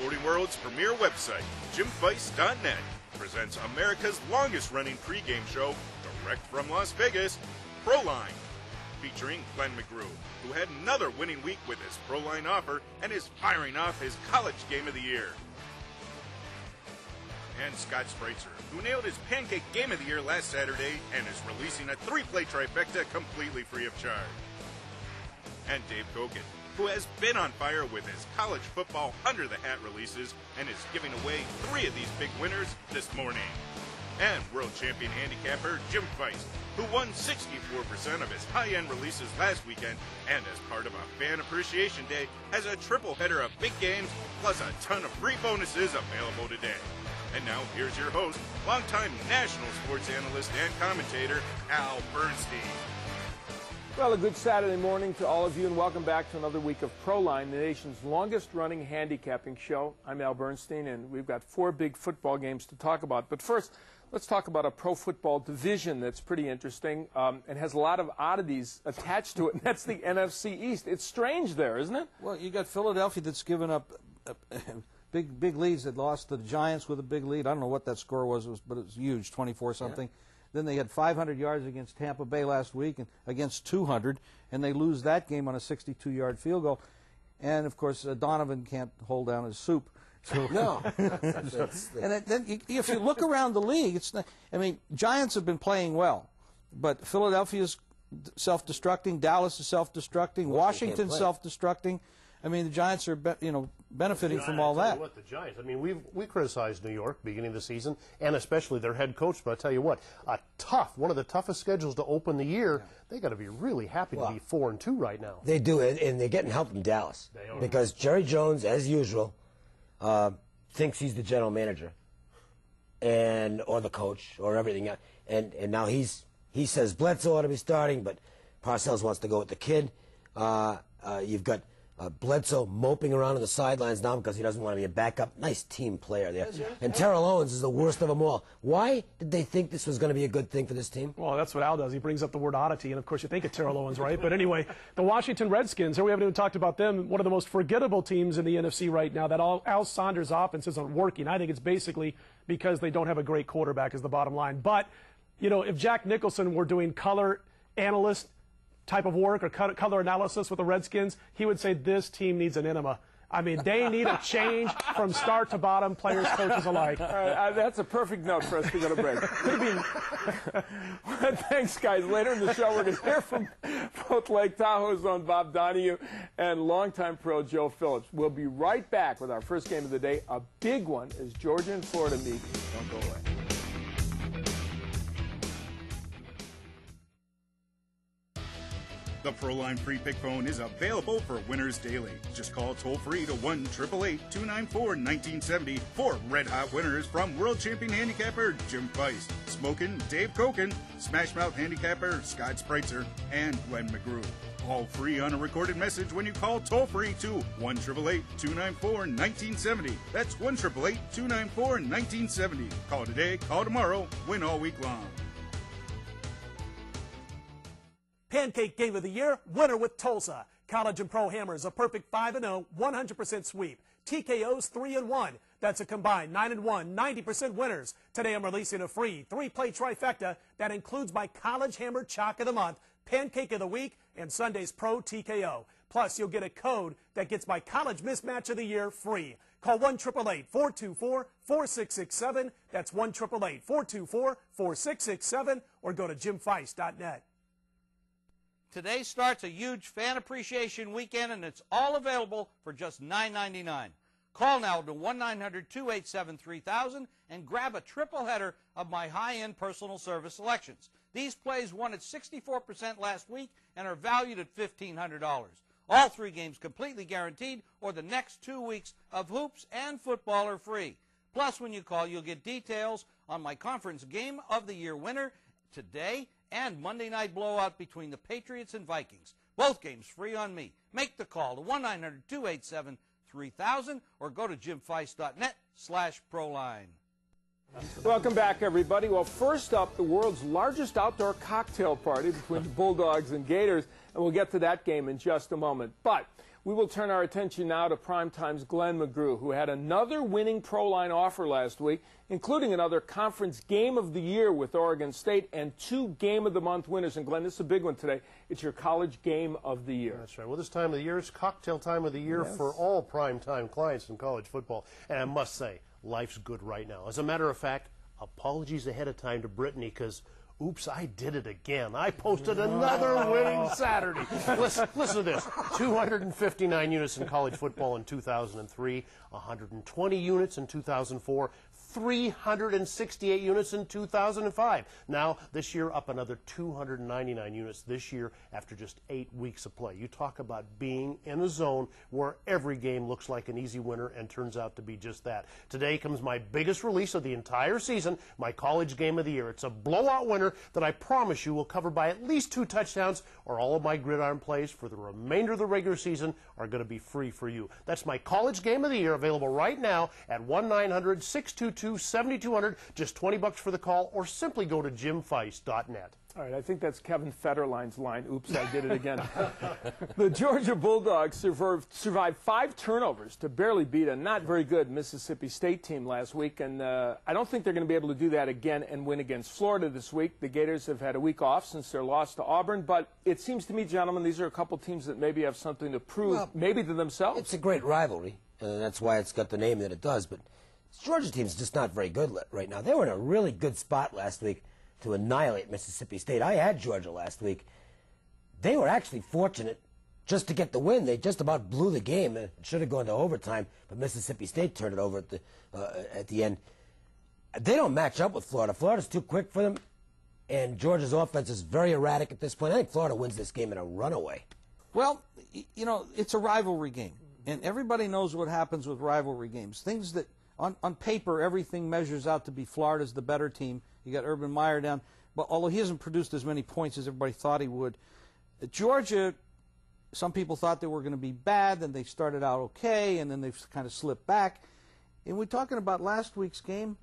sporting world's premier website, JimFeist.net, presents America's longest-running pregame show, direct from Las Vegas, Proline, featuring Glenn McGrew, who had another winning week with his Proline offer and is firing off his college game of the year. And Scott Spreitzer, who nailed his pancake game of the year last Saturday and is releasing a 3-play trifecta completely free of charge. And Dave Koken, who has been on fire with his college football under-the-hat releases and is giving away 3 of these big winners this morning. And world champion handicapper Jim Feist, who won 64% of his high-end releases last weekend and as part of a Fan Appreciation Day has a triple header of big games plus a ton of free bonuses available today. And now here's your host, longtime national sports analyst and commentator, Al Bernstein. Well, a good Saturday morning to all of you, and welcome back to another week of Proline, the nation's longest-running handicapping show. I'm Al Bernstein, and we've got 4 big football games to talk about. But first, let's talk about a pro football division that's pretty interesting and has a lot of oddities attached to it, and that's the NFC East. It's strange there, isn't it? Well, you got Philadelphia that's given up big leads. That lost to the Giants with a big lead. I don't know what that score was, but it was huge, 24-something. Yeah. Then they had 500 yards against Tampa Bay last week and against 200, and they lose that game on a 62-yard field goal. And, of course, Donovan can't hold down his soup. So, no. And then if you look around the league, it's not, I mean, Giants have been playing well, but Philadelphia's self-destructing, Dallas is self-destructing, Washington's self-destructing. I mean, the Giants are, benefiting from all that. The Giants. I mean, we criticized New York beginning of the season, and especially their head coach. But I tell you what, one of the toughest schedules to open the year. Yeah. They got to be really happy to be 4-2 right now. They do, and they're getting help from Dallas because Jerry Jones, as usual, thinks he's the general manager, or the coach, or everything else. And now he says Bledsoe ought to be starting, but Parcells wants to go with the kid. You've got Bledsoe moping around on the sidelines now because he doesn't want to be a backup. Nice team player there. And Terrell Owens is the worst of them all. Why did they think this was going to be a good thing for this team? Well, that's what Al does. He brings up the word oddity, and of course you think of Terrell Owens, right? But anyway, the Washington Redskins, here we haven't even talked about them, one of the most forgettable teams in the NFC right now. That Al Saunders offense isn't working. I think it's basically because they don't have a great quarterback is the bottom line. But, you know, if Jack Nicholson were doing color analyst type of work or color analysis with the Redskins, he would say this team needs an enema. I mean, they need a change from start to bottom, players, coaches alike. All right, that's a perfect note for us to go to break. Thanks, guys. Later in the show, we're going to hear from both Lake Tahoe's own Bob Donahue and longtime pro Joe Phillips. We'll be right back with our first game of the day, a big one as Georgia and Florida meet. Don't go away. The Proline free pick phone is available for winners daily. Just call toll-free to 1-888-294-1970 for red-hot winners from world champion handicapper Jim Feist, Smokin' Dave Koken, Smashmouth handicapper Scott Spreitzer, and Glenn McGrew. All free on a recorded message when you call toll-free to 1-888-294-1970. That's 1-888-294-1970. Call today, call tomorrow, win all week long. Pancake Game of the Year, winner with Tulsa. College and Pro Hammers, a perfect 5-0, 100% sweep. TKO's 3-1. That's a combined 9-1, 90% winners. Today I'm releasing a free 3-play trifecta that includes my College Hammer Chalk of the Month, Pancake of the Week, and Sunday's Pro TKO. Plus, you'll get a code that gets my College Mismatch of the Year free. Call 1-888-424-4667. That's 1-888-424-4667, or go to JimFeist.net. Today starts a huge fan appreciation weekend, and it's all available for just $9.99. Call now to 1-900-287-3000 and grab a triple header of my high-end personal service selections. These plays won at 64% last week and are valued at $1,500. All 3 games completely guaranteed, or the next 2 weeks of hoops and football are free. Plus, when you call, you'll get details on my conference game of the year winner today and Monday night blowout between the Patriots and Vikings. Both games free on me. Make the call to 1-900-287-3000 or go to jimfeist.net/Proline. Welcome back, everybody. Well, first up, the world's largest outdoor cocktail party between the Bulldogs and Gators, and we'll get to that game in just a moment. But we will turn our attention now to Primetime's Glenn McGrew, who had another winning Proline offer last week, including another Conference Game of the Year with Oregon State and 2 Game of the Month winners. And, Glenn, this is a big one today. It's your College Game of the Year. That's right. Well, this time of the year is cocktail time of the year for all Primetime clients in college football. And I must say, life's good right now. As a matter of fact, apologies ahead of time to Brittany because, oops, I did it again. I posted another winning Saturday. Listen to this. 259 units in college football in 2003, 120 units in 2004, 368 units in 2005. Now, this year, up another 299 units this year after just 8 weeks of play. You talk about being in a zone where every game looks like an easy winner and turns out to be just that. Today comes my biggest release of the entire season, my College Game of the Year. It's a blowout winner that I promise you will cover by at least 2 touchdowns, or all of my gridiron plays for the remainder of the regular season are going to be free for you. That's my College Game of the Year, available right now at 1-900-622-7200, just $20 for the call, or simply go to jimfeist.net. All right, I think that's Kevin Federline's line. Oops, I did it again. The Georgia Bulldogs survived 5 turnovers to barely beat a not very good Mississippi State team last week, and I don't think they're going to be able to do that again and win against Florida this week. The Gators have had a week off since their loss to Auburn, but it seems to me, gentlemen, these are a couple teams that maybe have something to prove, maybe to themselves. It's a great rivalry, and that's why it's got the name that it does, but this Georgia team's just not very good right now. They were in a really good spot last week to annihilate Mississippi State. I had Georgia last week. They were actually fortunate just to get the win. They just about blew the game. It should have gone to overtime, but Mississippi State turned it over at the end. They don't match up with Florida. Florida's too quick for them, and Georgia's offense is very erratic at this point. I think Florida wins this game in a runaway. Well, you know, it's a rivalry game, and everybody knows what happens with rivalry games. Things that, on paper, everything measures out to be Florida's the better team. You got Urban Meyer down, but although he hasn't produced as many points as everybody thought he would. Georgia, some people thought they were going to be bad, then they started out okay, and then they've kind of slipped back. And we're talking about last week's game.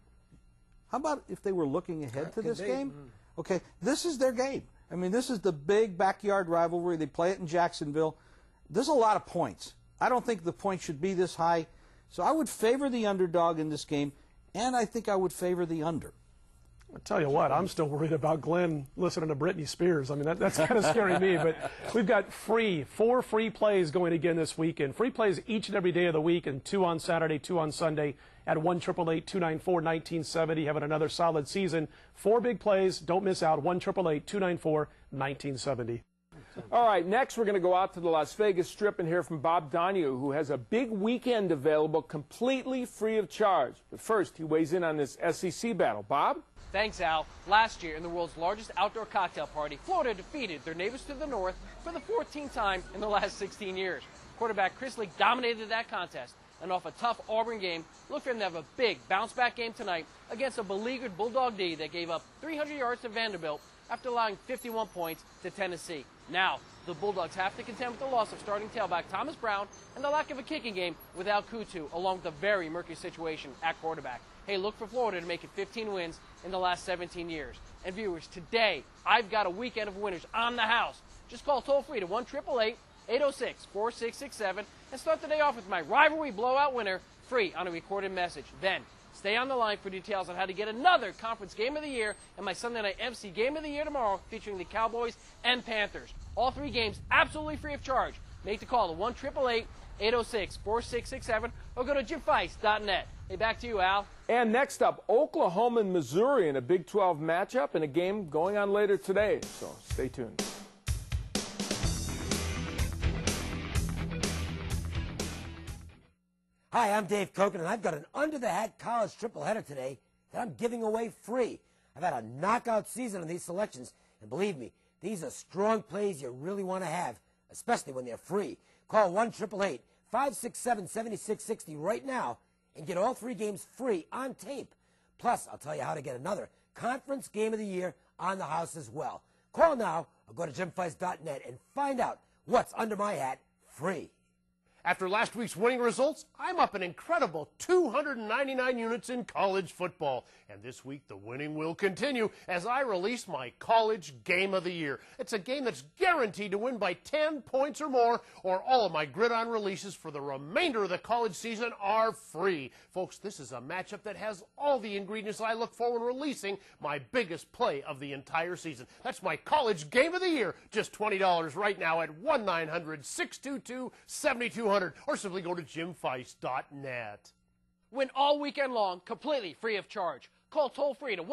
How about if they were looking ahead to this game? Okay, this is their game. I mean, this is the big backyard rivalry. They play it in Jacksonville. There's a lot of points. I don't think the points should be this high. So I would favor the underdog in this game, and I think I would favor the under. I tell you what, I'm still worried about Glenn listening to Britney Spears. I mean, that's kind of scaring me. But we've got 4 free plays going again this weekend. Free plays each and every day of the week, and 2 on Saturday, 2 on Sunday at 1-888-294-1970. Having another solid season. 4 big plays. Don't miss out. 1-888-294-1970. All right, next we're going to go out to the Las Vegas Strip and hear from Bob Donahue, who has a big weekend available completely free of charge. But first, he weighs in on this SEC battle. Bob? Thanks, Al. Last year, in the world's largest outdoor cocktail party, Florida defeated their neighbors to the north for the 14th time in the last 16 years. Quarterback Chris Leak dominated that contest, and off a tough Auburn game, look for him to have a big bounce-back game tonight against a beleaguered Bulldog D that gave up 300 yards to Vanderbilt after allowing 51 points to Tennessee. Now, the Bulldogs have to contend with the loss of starting tailback Thomas Brown and the lack of a kicking game without Kutu, along with a very murky situation at quarterback. Hey, look for Florida to make it 15 wins in the last 17 years. And viewers, today, I've got a weekend of winners on the house. Just call toll-free to 1-888-806-4667 and start the day off with my rivalry blowout winner free on a recorded message. Then, stay on the line for details on how to get another Conference Game of the Year and my Sunday Night MC Game of the Year tomorrow featuring the Cowboys and Panthers. All 3 games absolutely free of charge. Make the call to 1-888-806-4667 or go to jimfeist.net. Hey, back to you, Al. And next up, Oklahoma and Missouri in a Big 12 matchup and a game going on later today. So stay tuned. Hi, I'm Dave Koken, and I've got an under-the-hat college triple-header today that I'm giving away free. I've had a knockout season on these selections, and believe me, these are strong plays you really want to have, especially when they're free. Call 1-888-567-7660 right now and get all 3 games free on tape. Plus, I'll tell you how to get another Conference Game of the Year on the house as well. Call now or go to jimfeist.net and find out what's under my hat free. After last week's winning results, I'm up an incredible 299 units in college football. And this week, the winning will continue as I release my college game of the year. It's a game that's guaranteed to win by 10 points or more, or all of my gridiron releases for the remainder of the college season are free. Folks, this is a matchup that has all the ingredients I look for when releasing my biggest play of the entire season. That's my college game of the year. Just $20 right now at 1-900-622-7200, or simply go to jimfeist.net. Win all weekend long, completely free of charge. Call toll-free to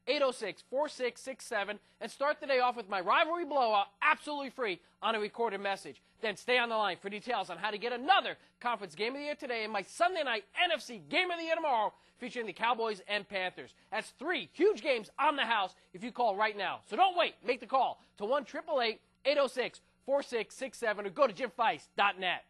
1-888-806-4667 and start the day off with my rivalry blowout absolutely free on a recorded message. Then stay on the line for details on how to get another conference game of the year today and my Sunday night NFC game of the year tomorrow featuring the Cowboys and Panthers. That's 3 huge games on the house if you call right now. So don't wait. Make the call to 1-888-806-4667 or go to jimfeist.net.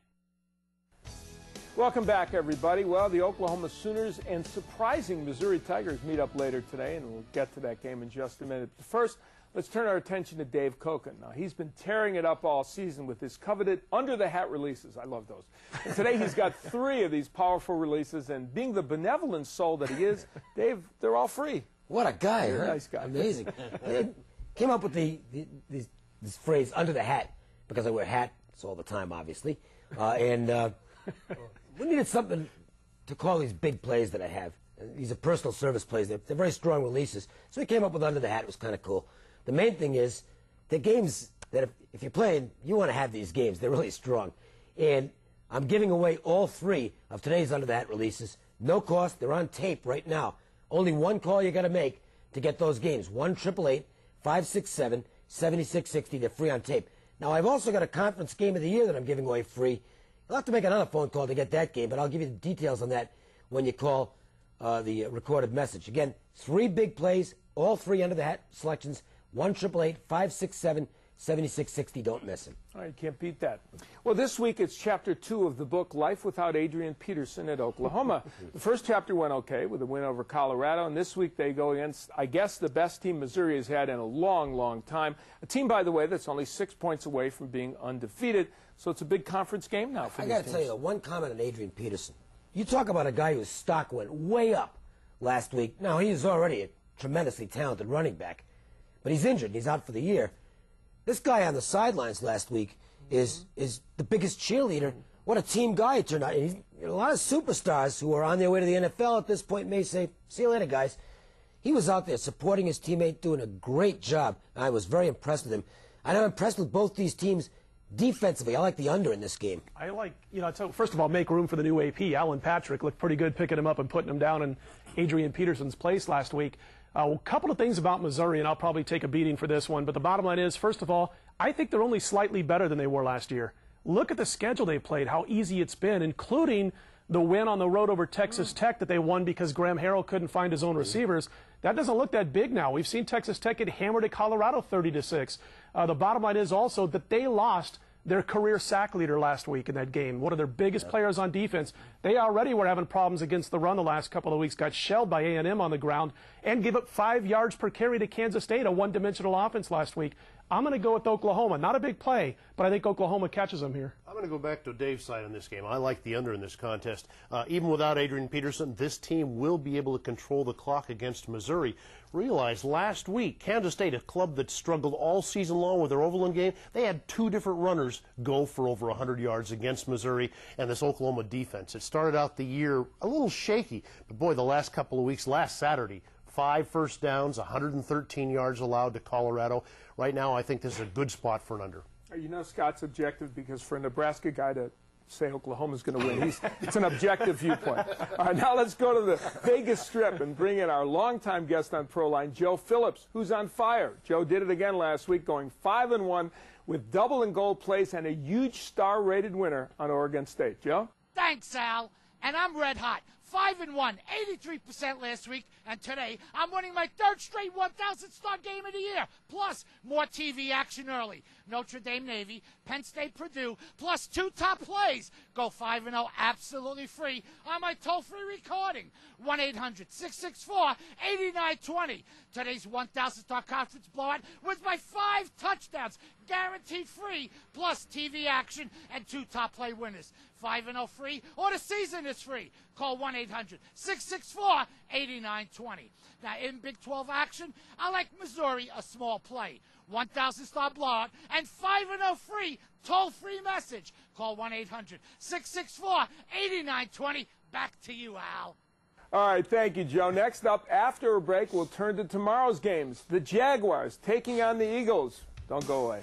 Welcome back, everybody. Well, the Oklahoma Sooners and surprising Missouri Tigers meet up later today, and we'll get to that game in just a minute. But first, let's turn our attention to Dave Koken. Now, he's been tearing it up all season with his coveted under-the-hat releases. I love those. And today he's got 3 of these powerful releases, and being the benevolent soul that he is, Dave, they're all free. What a guy, You're huh? a nice guy. Amazing. He came up with this phrase, under the hat, because I wear hats all the time, obviously. We needed something to call these big plays that I have. These are personal service plays. They're very strong releases. So we came up with under the hat. It was kind of cool. The main thing is the games that if you're playing, you want to have these games. They're really strong. And I'm giving away all 3 of today's under the hat releases. No cost. They're on tape right now. Only one call you got to make to get those games. 1-888-567-7660. They're free on tape. Now, I've also got a conference game of the year that I'm giving away free. You'll have to make another phone call to get that game, but I'll give you the details on that when you call the recorded message. Again, 3 big plays, all 3 under the hat selections, 1-888-567-7660. Don't miss them. All right, can't beat that. Well, this week it's Chapter 2 of the book, Life Without Adrian Peterson at Oklahoma. The first chapter went okay with a win over Colorado, and this week they go against, I guess, the best team Missouri has had in a long, long time. A team, by the way, that's only 6 points away from being undefeated. So it's a big conference game now for I these got to teams. tell you, one comment on Adrian Peterson. You talk about a guy whose stock went way up last week. Now, he is already a tremendously talented running back, but he's injured. He's out for the year. This guy on the sidelines last week is the biggest cheerleader. What a team guy it turned out. And a lot of superstars who are on their way to the NFL at this point may say, see you later, guys. He was out there supporting his teammate, doing a great job. I was very impressed with him. And I'm impressed with both these teams defensively. I like the under in this game. I like, first of all, make room for the new AP. Alan Patrick looked pretty good picking him up and putting him down in Adrian Peterson's place last week. A couple of things about Missouri, and I'll probably take a beating for this one, but the bottom line is, first of all, I think they're only slightly better than they were last year. Look at the schedule they played, how easy it's been, including the win on the road over Texas Tech that they won because Graham Harrell couldn't find his own receivers. That doesn't look that big now. We've seen Texas Tech get hammered at Colorado 30-6. The bottom line is also that they lost their career sack leader last week in that game, one of their biggest players on defense. They already were having problems against the run the last couple of weeks, got shelled by A&M on the ground, and gave up 5 yards per carry to Kansas State, a one-dimensional offense last week. I'm going to go with Oklahoma. Not a big play, but I think Oklahoma catches them here. I'm going to go back to Dave's side on this game. I like the under in this contest. Even without Adrian Peterson, this team will be able to control the clock against Missouri. Realize last week, Kansas State, a club that struggled all season long with their Overland game, they had 2 different runners go for over 100 yards against Missouri and this Oklahoma defense. It started out the year a little shaky, but boy, the last couple of weeks, last Saturday, 5 first downs, 113 yards allowed to Colorado. Right now, I think this is a good spot for an under. You know Scott's objective, because for a Nebraska guy to say Oklahoma's going to win, it's an objective viewpoint. All right, now let's go to the Vegas Strip and bring in our longtime guest on Proline, Joe Phillips, who's on fire. Joe did it again last week, going 5-1 with double and gold plays and a huge star-rated winner on Oregon State. Joe? Thanks, Al. And I'm red hot. 5-1, 83% last week, and today I'm winning my 3rd straight 1,000-star game of the year. Plus, more TV action early. Notre Dame Navy, Penn State Purdue, plus 2 top plays. Go 5-0 absolutely free on my toll-free recording. 1-800-664-8920. Today's 1,000-star conference blowout was by 5 touchdowns. guaranteed free, plus TV action and 2 top play winners. 5-0 free, or the season is free. Call 1-800-664-8920. Now, in Big 12 action, I like Missouri, a small play. 1,000-star blowout and 5-0 free, toll-free message. Call 1-800-664-8920. Back to you, Al. All right, thank you, Joe. Next up, after a break, we'll turn to tomorrow's games. The Jaguars taking on the Eagles. Don't go away.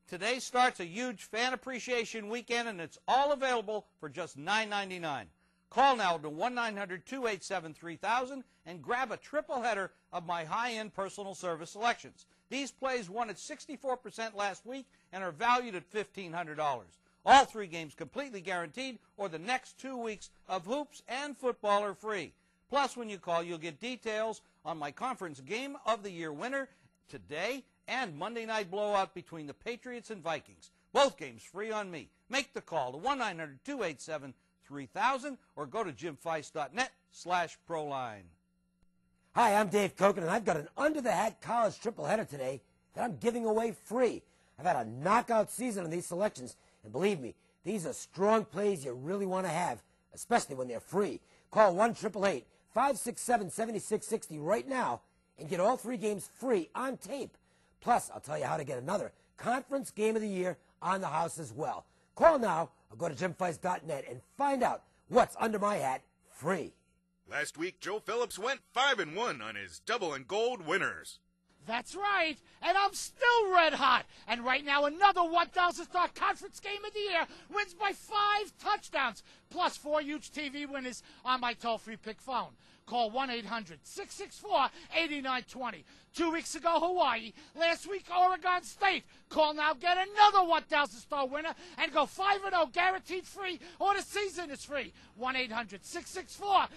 Today starts a huge fan appreciation weekend, and it's all available for just $9.99. Call now to 1-900-287-3000 and grab a triple header of my high-end personal service selections. These plays won at 64% last week and are valued at $1,500. All 3 games completely guaranteed, or the next 2 weeks of hoops and football are free. Plus, when you call, you'll get details on my conference game of the year winner today and Monday night blowout between the Patriots and Vikings. Both games free on me. Make the call to 1-900-287-3000 or go to jimfeist.net/Proline. Hi, I'm Dave Koken, and I've got an under-the-hat college triple header today that I'm giving away free. I've had a knockout season on these selections, and believe me, these are strong plays you really want to have, especially when they're free. Call 1-888-567-7660 right now and get all 3 games free on tape. Plus, I'll tell you how to get another conference game of the year on the house as well. Call now or go to jimfeist.net and find out what's under my hat free. Last week, Joe Phillips went 5-1 on his double and gold winners. That's right, and I'm still red hot. And right now, another 1,000-star conference game of the year wins by 5 touchdowns, plus 4 huge TV winners on my toll-free pick phone. Call 1-800-664-8920. 2 weeks ago, Hawaii. Last week, Oregon State. Call now, get another 1,000-star winner, and go 5-0 guaranteed free, or the season is free. 1-800-664-8920.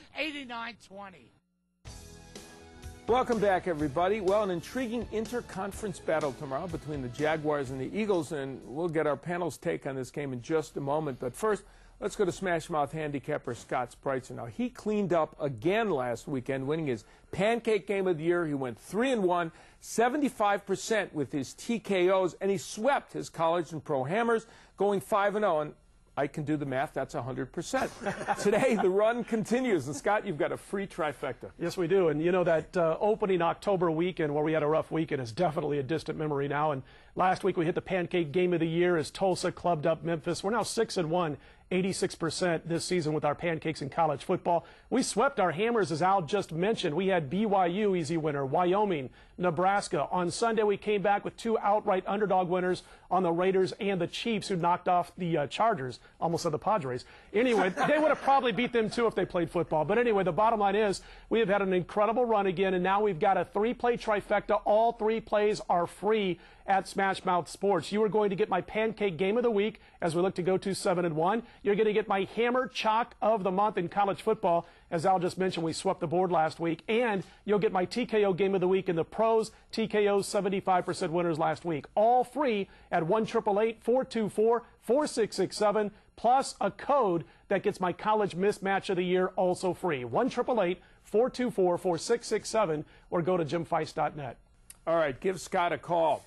Welcome back, everybody. Well, an intriguing interconference battle tomorrow between the Jaguars and the Eagles, and we'll get our panel's take on this game in just a moment. But first, let's go to Smash Mouth handicapper Scott Spreitzer. Now, he cleaned up again last weekend, winning his pancake game of the year. He went 3-1, 75% with his TKOs, and he swept his college and pro hammers, going 5-0. And I can do the math, that's 100%. Today, the run continues. And, Scott, you've got a free trifecta. Yes, we do. And, you know, that opening October weekend where we had a rough weekend is definitely a distant memory now. And last week we hit the pancake game of the year as Tulsa clubbed up Memphis. We're now 6-1. 86% this season with our pancakes in college football. We swept our hammers, as Al just mentioned. We had BYU easy winner, Wyoming, Nebraska. On Sunday, we came back with 2 outright underdog winners on the Raiders and the Chiefs, who knocked off the Chargers, almost said the Padres. Anyway, they would have probably beat them too if they played football. But anyway, the bottom line is we have had an incredible run again, and now we've got a 3-play trifecta. All 3 plays are free at Smash Mouth Sports. You are going to get my pancake game of the week as we look to go to 7-1. You're going to get my hammer chalk of the month in college football. As Al just mentioned, we swept the board last week. And you'll get my TKO game of the week in the pros. TKO's 75% winners last week. All free at 1-888-424-4667, plus a code that gets my college mismatch of the year also free. 1-888-424-4667, or go to jimfeist.net. All right, give Scott a call.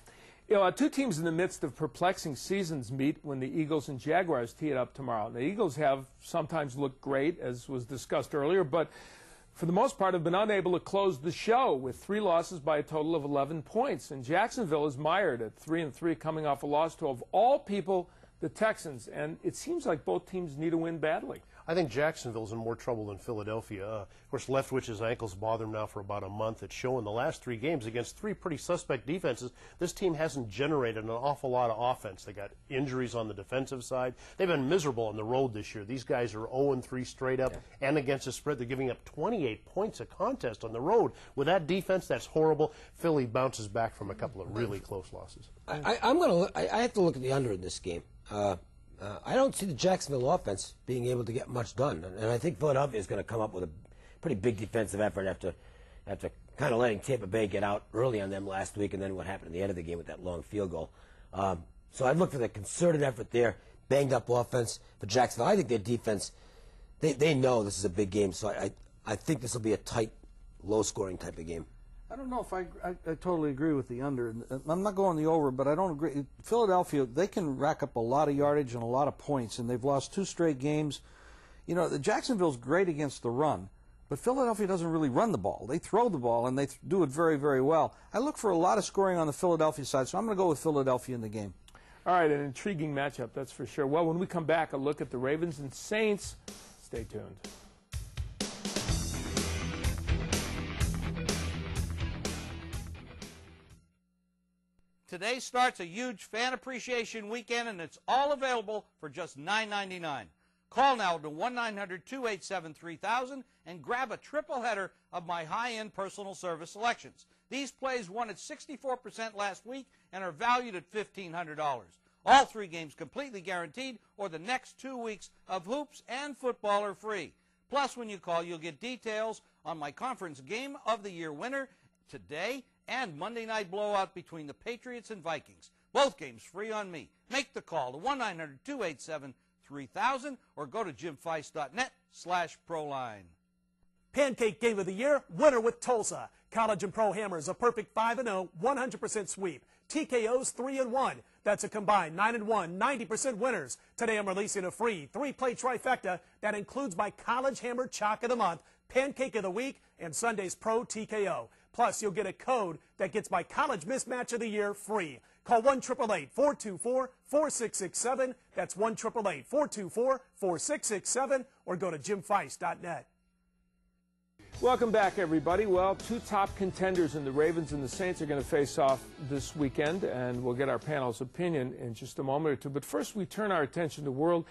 You know, 2 teams in the midst of perplexing seasons meet when the Eagles and Jaguars tee it up tomorrow. The Eagles have sometimes looked great, as was discussed earlier, but for the most part have been unable to close the show with 3 losses by a total of 11 points. And Jacksonville is mired at 3-3, coming off a loss to, of all people, the Texans. And it seems like both teams need a win badly. I think Jacksonville's in more trouble than Philadelphia. Of course, Leftwich's ankles bother him now for about a month. It's shown the last 3 games against 3 pretty suspect defenses. This team hasn't generated an awful lot of offense. They got injuries on the defensive side. They've been miserable on the road this year. These guys are 0-3 straight up, and against the spread, they're giving up 28 points a contest on the road. With that defense, that's horrible. Philly bounces back from a couple of really close losses. I have to look at the under in this game. I don't see the Jacksonville offense being able to get much done, and I think Philadelphia is going to come up with a pretty big defensive effort after kind of letting Tampa Bay get out early on them last week, and then what happened at the end of the game with that long field goal. So I'd look for the concerted effort there, banged up offense for Jacksonville. I think their defense, they know this is a big game, so I think this will be a tight, low-scoring type of game. I don't know if I totally agree with the under. I'm not going the over, but I don't agree. Philadelphia, they can rack up a lot of yardage and a lot of points, and they've lost 2 straight games. You know, Jacksonville's great against the run, but Philadelphia doesn't really run the ball. They throw the ball, and they do it very, very well. I look for a lot of scoring on the Philadelphia side, so I'm going to go with Philadelphia in the game. All right, an intriguing matchup, that's for sure. Well, when we come back, a look at the Ravens and Saints. Stay tuned. Today starts a huge fan appreciation weekend, and it's all available for just $9.99. Call now to 1-900-287-3000 and grab a triple header of my high-end personal service selections. These plays won at 64% last week and are valued at $1,500. All 3 games completely guaranteed, or the next 2 weeks of hoops and football are free. Plus, when you call, you'll get details on my conference game of the year winner today and Monday night blowout between the Patriots and Vikings. Both games free on me. Make the call to 1-900-287-3000 or go to jimfeist.net/Proline. Pancake Game of the Year, winner with Tulsa. College and Pro Hammers, a perfect 5-0, 100% sweep. TKO's 3-1. That's a combined 9-1, 90% winners. Today I'm releasing a free 3-play trifecta that includes my College Hammer Chalk of the Month, Pancake of the Week, and Sunday's Pro TKO. Plus, you'll get a code that gets my College Mismatch of the Year free. Call 1-888-424-4667. That's 1-888-424-4667, or go to jimfeist.net. Welcome back, everybody. Well, 2 top contenders in the Ravens and the Saints are going to face off this weekend, and we'll get our panel's opinion in just a moment or two. But first, we turn our attention to world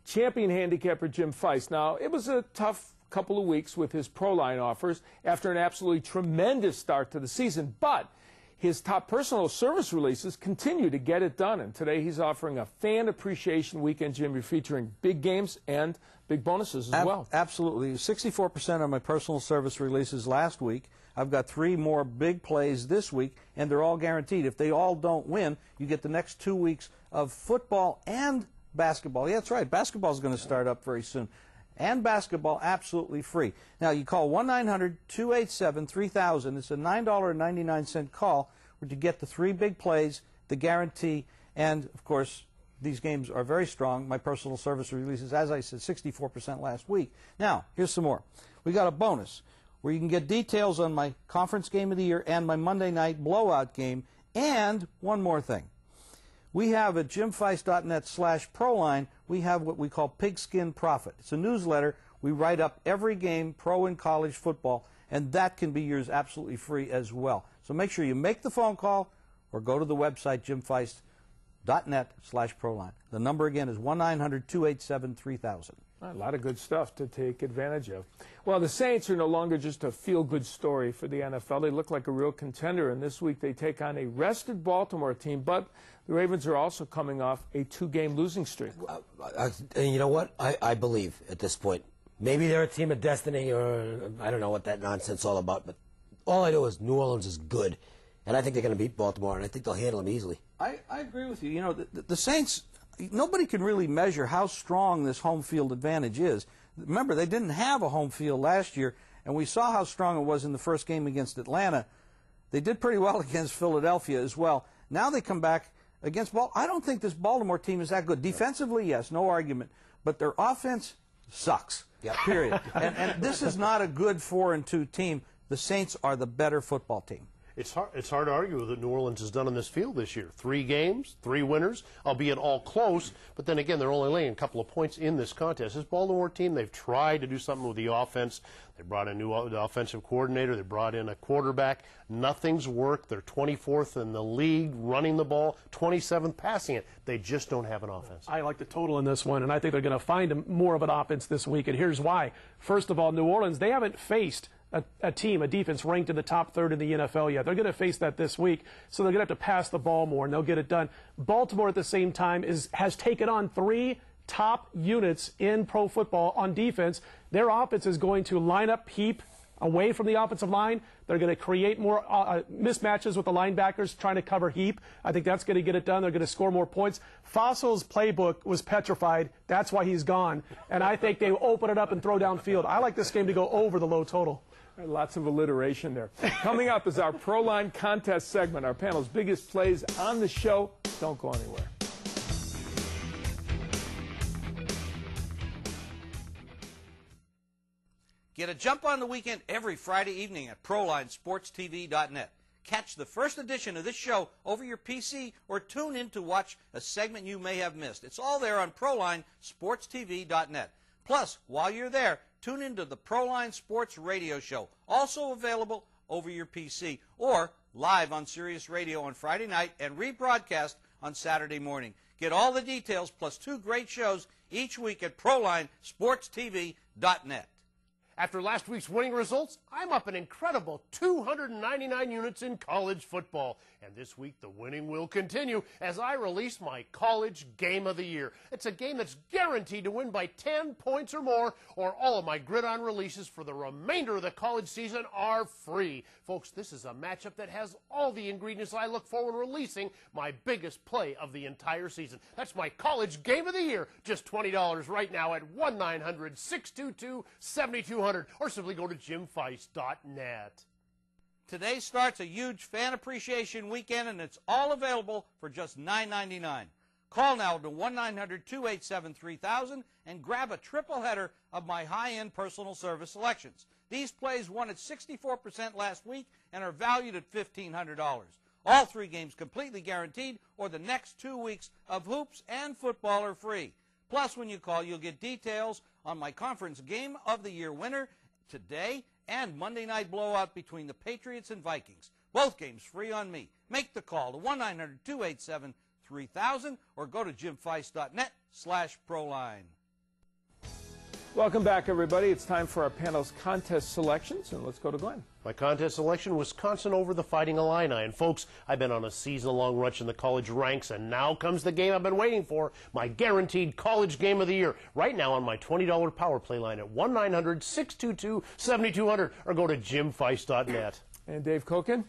champion handicapper Jim Feist. Now, it was a tough couple of weeks with his Proline offers after an absolutely tremendous start to the season, but his top personal service releases continue to get it done, and today he's offering a fan appreciation weekend, Jim, featuring big games and big bonuses as well. Absolutely. 64% of my personal service releases last week. I've got 3 more big plays this week, and they're all guaranteed. If they all don't win, you get the next 2 weeks of football and basketball. Yeah, that's right. Basketball is going to start up very soon. And basketball absolutely free. Now, you call 1-900-287-3000. It's a $9.99 call where you get the 3 big plays, the guarantee, and, of course, these games are very strong. My personal service releases, as I said, 64% last week. Now, here's some more. We got a bonus where you can get details on my conference game of the year and my Monday night blowout game, and one more thing. We have at jimfeist.net/Proline, we have what we call Pigskin Profit. It's a newsletter. We write up every game, pro and college football, and that can be yours absolutely free as well. So make sure you make the phone call or go to the website, jimfeist.net/Proline. The number again is 1-900-287-3000. A lot of good stuff to take advantage of. Well, the Saints are no longer just a feel-good story for the NFL. They look like a real contender, and this week they take on a rested Baltimore team, but the Ravens are also coming off a 2-game losing streak. And you know what? I believe at this point. Maybe they're a team of destiny, or I don't know what that nonsense is all about, but all I know is New Orleans is good, and I think they're going to beat Baltimore, and I think they'll handle them easily. I agree with you. You know, the Saints, nobody can really measure how strong this home field advantage is. Remember, they didn't have a home field last year, and we saw how strong it was in the first game against Atlanta. They did pretty well against Philadelphia as well. Now they come back against Baltimore. I don't think this Baltimore team is that good. Defensively, yes, no argument. But their offense sucks, period. and this is not a good 4-2 team. The Saints are the better football team. It's hard to argue with what New Orleans has done on this field this year. 3 games, 3 winners, albeit all close. But then again, they're only laying a couple of points in this contest. This Baltimore team, they've tried to do something with the offense. They brought in a new offensive coordinator. They brought in a quarterback. Nothing's worked. They're 24th in the league running the ball, 27th passing it. They just don't have an offense. I like the total in this one, and I think they're going to find more of an offense this week, and here's why. First of all, New Orleans, they haven't faced a team, a defense ranked in the top 3rd in the NFL yet. They're going to face that this week, so they're going to have to pass the ball more, and they'll get it done. Baltimore, at the same time, has taken on 3 top units in pro football on defense. Their offense is going to line up, peep, away from the offensive line. They're going to create more mismatches with the linebackers trying to cover Heap. I think that's going to get it done. They're going to score more points. Fossil's playbook was petrified. That's why he's gone. And I think they open it up and throw downfield. I like this game to go over the low total. Lots of alliteration there. Coming up is our Proline contest segment, our panel's biggest plays on the show. Don't go anywhere. Get a jump on the weekend every Friday evening at ProlineSportsTV.net. Catch the first edition of this show over your PC or tune in to watch a segment you may have missed. It's all there on ProlineSportsTV.net. Plus, while you're there, tune into the Proline Sports Radio Show, also available over your PC or live on Sirius Radio on Friday night and rebroadcast on Saturday morning. Get all the details plus 2 great shows each week at ProlineSportsTV.net. After last week's winning results, I'm up an incredible 299 units in college football. And this week, the winning will continue as I release my college game of the year. It's a game that's guaranteed to win by 10 points or more, or all of my gridiron releases for the remainder of the college season are free. Folks, this is a matchup that has all the ingredients I look for when releasing my biggest play of the entire season. That's my college game of the year. Just $20 right now at 1-900-622-7200, or simply go to jimfeist.net. Today starts a huge fan appreciation weekend, and it's all available for just $9.99. Call now to 1-900-287-3000 and grab a triple header of my high-end personal service selections. These plays won at 64% last week and are valued at $1,500. All 3 games completely guaranteed, or the next 2 weeks of hoops and football are free. Plus, when you call, you'll get details on my conference game of the year winner today and Monday night blowout between the Patriots and Vikings. Both games free on me. Make the call to 1-900-287-3000 or go to jimfeist.net/Proline. Welcome back, everybody. It's time for our panel's contest selections, and let's go to Glenn. My contest selection, Wisconsin over the Fighting Illini. And folks, I've been on a season-long rush in the college ranks, and now comes the game I've been waiting for, my guaranteed college game of the year. Right now on my $20 power play line at 1-900-622-7200, or go to jimfeist.net. And Dave Koken?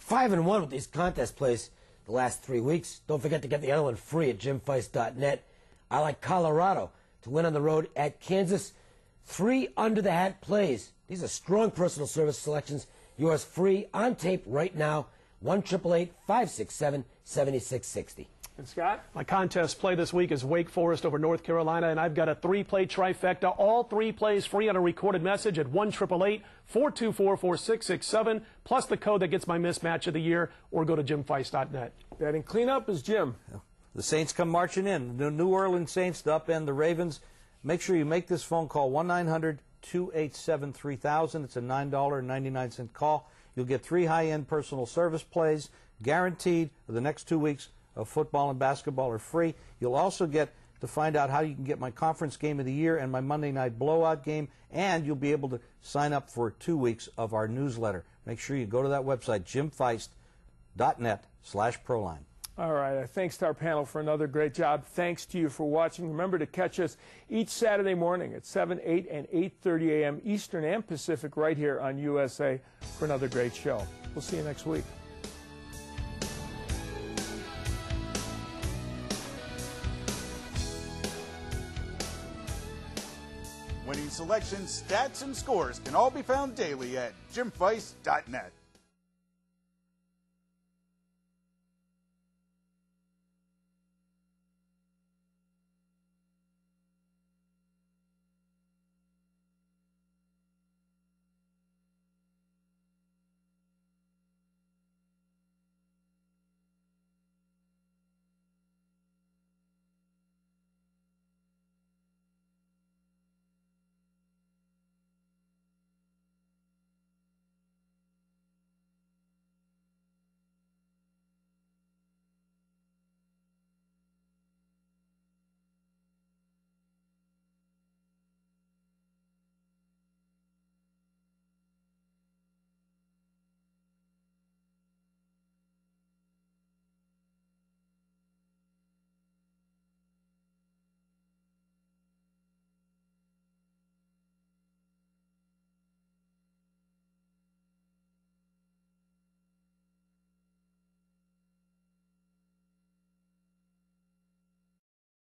5-1 with these contest plays the last 3 weeks. Don't forget to get the other one free at jimfeist.net. I like Colorado to win on the road at Kansas. 3 under-the-hat plays. These are strong personal service selections. Yours free on tape right now. 1-888-567-7660. And Scott? My contest play this week is Wake Forest over North Carolina, and I've got a 3-play trifecta. All 3 plays free on a recorded message at 1-888-424-4667, plus the code that gets my mismatch of the year, or go to jimfeist.net. Batting cleanup is Jim. The Saints come marching in. The New Orleans Saints to upend the Ravens. Make sure you make this phone call, 1-900-287-3000. It's a $9.99 call. You'll get 3 high-end personal service plays guaranteed for the next 2 weeks of football and basketball are free. You'll also get to find out how you can get my conference game of the year and my Monday night blowout game, and you'll be able to sign up for 2 weeks of our newsletter. Make sure you go to that website, jimfeist.net/Proline. All right. Thanks to our panel for another great job. Thanks to you for watching. Remember to catch us each Saturday morning at 7, 8, and 8:30 a.m. Eastern and Pacific right here on USA for another great show. We'll see you next week. Winning selections, stats, and scores can all be found daily at jimfeist.net.